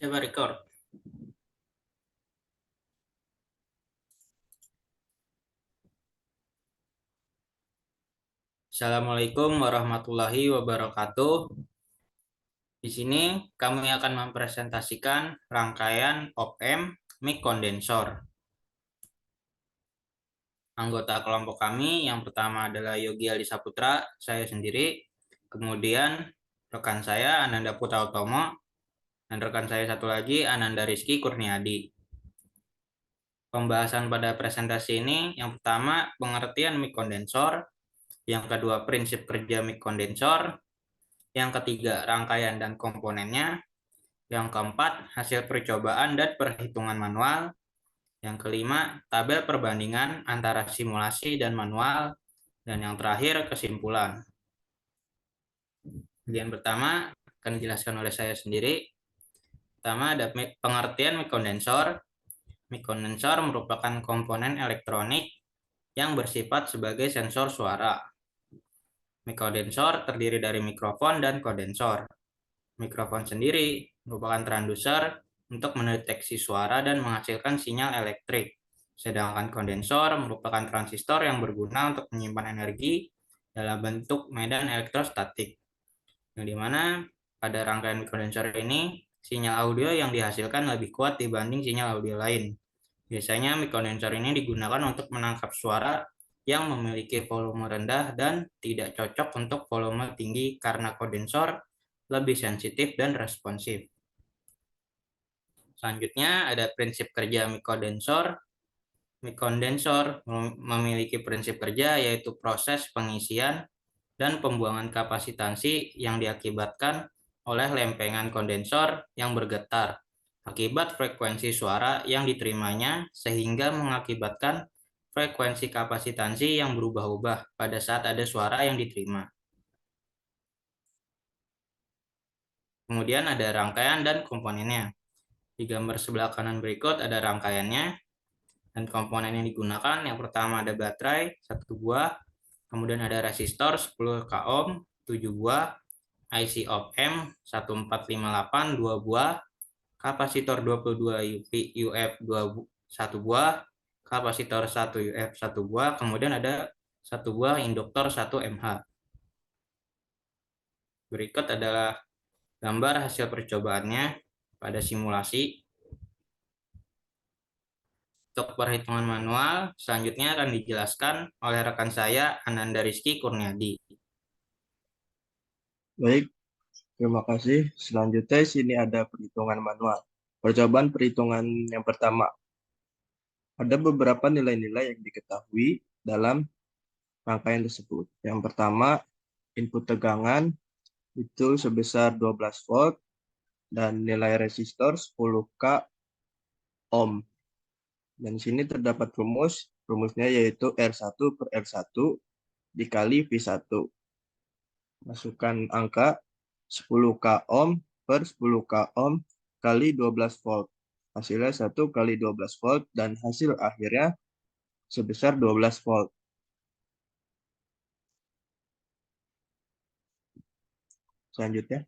Coba record. Assalamualaikum warahmatullahi wabarakatuh. Di sini kami akan mempresentasikan rangkaian op-amp mic kondensor. Anggota kelompok kami yang pertama adalah Yogi Adi Saputra, saya sendiri. Kemudian rekan saya Ananda Putra Utomo, dan rekan saya satu lagi Ananda Rizky Kurniadi. Pembahasan pada presentasi ini yang pertama pengertian mic kondensor, yang kedua prinsip kerja mic kondensor, yang ketiga rangkaian dan komponennya, yang keempat hasil percobaan dan perhitungan manual, yang kelima tabel perbandingan antara simulasi dan manual, dan yang terakhir kesimpulan. Bagian pertama akan dijelaskan oleh saya sendiri. Pertama ada pengertian mic kondensor. Mic kondensor merupakan komponen elektronik yang bersifat sebagai sensor suara. Mic kondensor terdiri dari mikrofon dan kondensor. Mikrofon sendiri merupakan transducer untuk mendeteksi suara dan menghasilkan sinyal elektrik. Sedangkan kondensor merupakan transistor yang berguna untuk menyimpan energi dalam bentuk medan elektrostatik. Yang dimana pada rangkaian kondensor ini, sinyal audio yang dihasilkan lebih kuat dibanding sinyal audio lain. Biasanya mic kondensor ini digunakan untuk menangkap suara yang memiliki volume rendah dan tidak cocok untuk volume tinggi karena kondensor lebih sensitif dan responsif. Selanjutnya ada prinsip kerja mic kondensor. Mic kondensor memiliki prinsip kerja yaitu proses pengisian dan pembuangan kapasitansi yang diakibatkan oleh lempengan kondensor yang bergetar akibat frekuensi suara yang diterimanya sehingga mengakibatkan frekuensi kapasitansi yang berubah-ubah pada saat ada suara yang diterima. Kemudian ada rangkaian dan komponennya. Di gambar sebelah kanan berikut ada rangkaiannya dan komponen yang digunakan. Yang pertama ada baterai 1 buah, kemudian ada resistor 10 k ohm 7 buah, IC op-amp 1458 2 buah, kapasitor 22 UF 1 buah, kapasitor 1 UF 1 buah, kemudian ada 1 buah induktor 1 mH. Berikut adalah gambar hasil percobaannya pada simulasi. Untuk perhitungan manual, selanjutnya akan dijelaskan oleh rekan saya, Ananda Rizky Kurniadi. Baik, terima kasih. Selanjutnya sini ada perhitungan manual. Percobaan perhitungan yang pertama. Ada beberapa nilai-nilai yang diketahui dalam rangkaian tersebut. Yang pertama, input tegangan itu sebesar 12 volt dan nilai resistor 10 k ohm. Dan sini terdapat rumus. Rumusnya yaitu R1 per R1 dikali V1. Masukkan angka 10 k ohm per 10 k ohm kali 12 volt. Hasilnya 1 kali 12 volt dan hasil akhirnya sebesar 12 volt. Selanjutnya,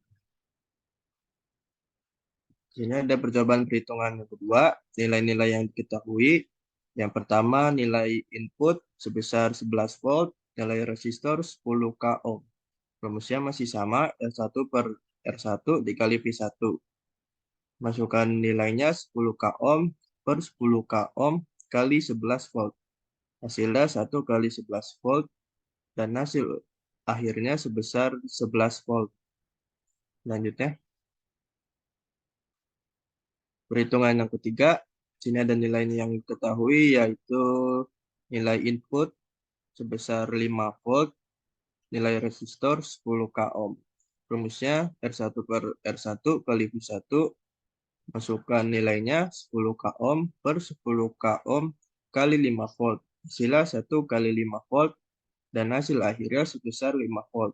sini ada percobaan perhitungan yang kedua, nilai-nilai yang diketahui. Yang pertama, nilai input sebesar 11 volt, nilai resistor 10 k ohm. Rumusnya masih sama, R1 per R1 dikali V1. Masukkan nilainya 10 k ohm per 10 k ohm kali 11 volt. Hasilnya 1 kali 11 volt dan hasil akhirnya sebesar 11 volt. Selanjutnya, perhitungan yang ketiga, sini ada nilai yang diketahui yaitu nilai input sebesar 5 volt, nilai resistor 10 k ohm. Rumusnya R1 per R1 kali V1, masukkan nilainya 10 k ohm per 10 k ohm kali 5 volt. Hasilnya 1 kali 5 volt dan hasil akhirnya sebesar 5 volt.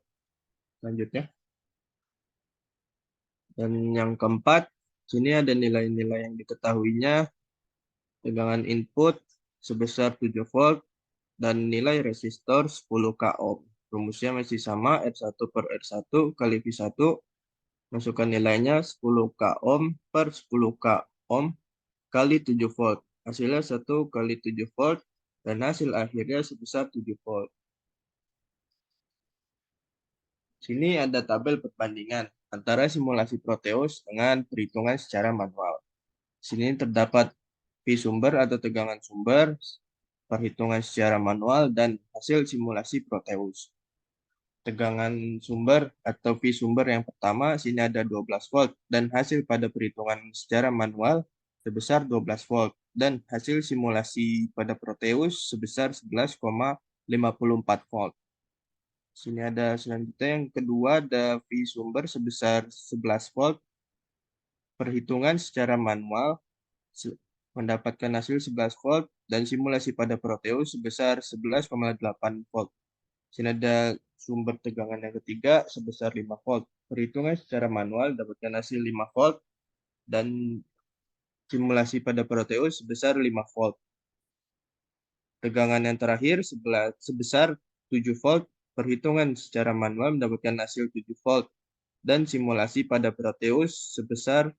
Selanjutnya. Dan yang keempat, sini ada nilai-nilai yang diketahuinya, tegangan input sebesar 7 volt dan nilai resistor 10 k ohm. Rumusnya masih sama, R1 per R1 kali V1, Masukkan nilainya 10K ohm per 10K ohm kali 7 volt. Hasilnya 1 kali 7 volt dan hasil akhirnya sebesar 7 volt. Sini ada tabel perbandingan antara simulasi Proteus dengan perhitungan secara manual. Sini terdapat V sumber atau tegangan sumber, perhitungan secara manual, dan hasil simulasi Proteus. Tegangan sumber atau V sumber yang pertama, sini ada 12 volt, dan hasil pada perhitungan secara manual sebesar 12 volt, dan hasil simulasi pada Proteus sebesar 11,54 volt. Sini ada selanjutnya yang kedua, ada V sumber sebesar 11 volt, perhitungan secara manual mendapatkan hasil 11 volt, dan simulasi pada Proteus sebesar 11,8 volt. Sini ada sumber tegangan yang ketiga sebesar 5 volt. Perhitungan secara manual dapatkan hasil 5 volt dan simulasi pada Proteus sebesar 5 volt. Tegangan yang terakhir sebesar 7 volt. Perhitungan secara manual mendapatkan hasil 7 volt dan simulasi pada Proteus sebesar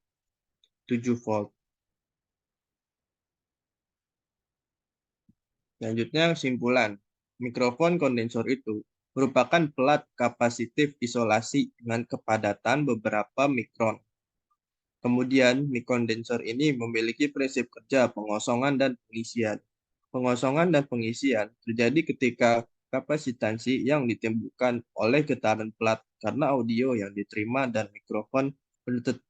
7 volt. Selanjutnya kesimpulan. Mikrofon kondensor itu merupakan pelat kapasitif isolasi dengan kepadatan beberapa mikron. Kemudian, mikrokondensor ini memiliki prinsip kerja pengosongan dan pengisian. Pengosongan dan pengisian terjadi ketika kapasitansi yang ditimbulkan oleh getaran pelat karena audio yang diterima dan mikrofon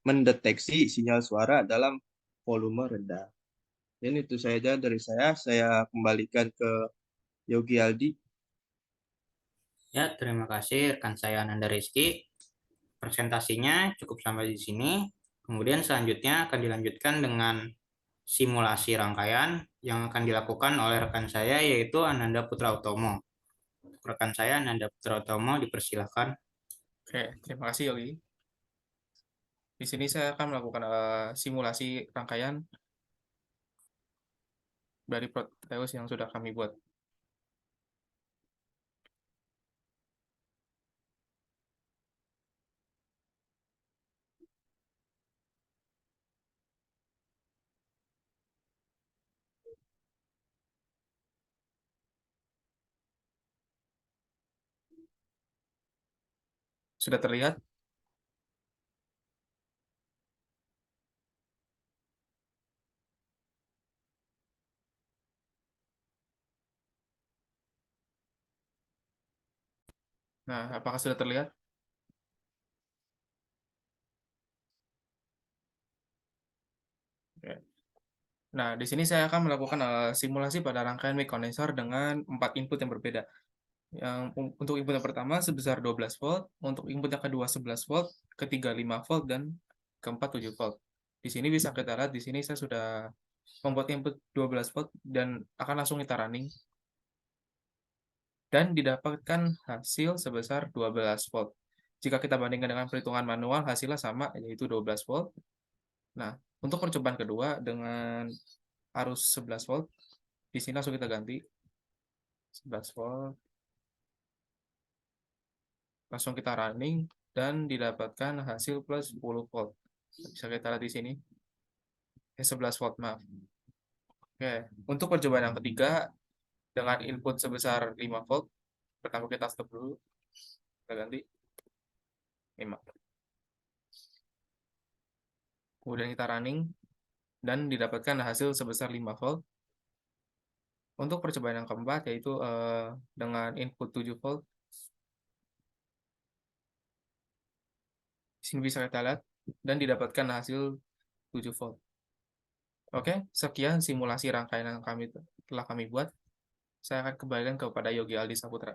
mendeteksi sinyal suara dalam volume rendah. Dan itu saja dari saya. Saya kembalikan ke Yogi Aldi. Ya, terima kasih rekan saya Ananda Rizky. Presentasinya cukup sampai di sini. Kemudian selanjutnya akan dilanjutkan dengan simulasi rangkaian yang akan dilakukan oleh rekan saya yaitu Ananda Putra Utomo. Rekan saya Ananda Putra Utomo dipersilahkan. Oke, terima kasih Yogi. Di sini saya akan melakukan simulasi rangkaian dari Proteus yang sudah kami buat. Sudah terlihat? Nah, apakah sudah terlihat? Oke. Nah, di sini saya akan melakukan simulasi pada rangkaian mic condenser dengan 4 input yang berbeda. Yang untuk input yang pertama sebesar 12 volt, untuk input yang kedua 11 volt, ketiga 5 volt, dan keempat 7 volt. Di sini bisa kita lihat, di sini saya sudah membuat input 12 volt dan akan langsung kita running. Dan didapatkan hasil sebesar 12 volt. Jika kita bandingkan dengan perhitungan manual, hasilnya sama, yaitu 12 volt. Nah, untuk percobaan kedua dengan arus 11 volt, di sini langsung kita ganti 11 volt, langsung kita running, dan didapatkan hasil plus 10 volt. Bisa kita lihat di sini, 11 volt, maaf. Oke, untuk percobaan yang ketiga, dengan input sebesar 5 volt, pertama kita stop dulu, kita ganti 5. Kemudian kita running, dan didapatkan hasil sebesar 5 volt. Untuk percobaan yang keempat, yaitu dengan input 7 volt. Di sini bisa kita lihat, dan didapatkan hasil 7 volt. Oke, sekian simulasi rangkaian yang telah kami buat. Saya akan kembalikan kepada Yogi Aldi Saputra.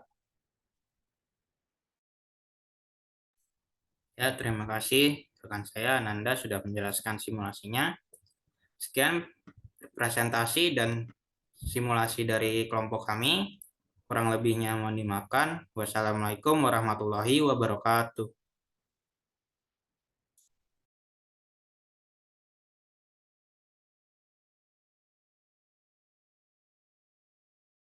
Ya, terima kasih rekan saya Ananda sudah menjelaskan simulasinya. Sekian presentasi dan simulasi dari kelompok kami. Kurang lebihnya mohon dimaafkan. Wassalamualaikum warahmatullahi wabarakatuh.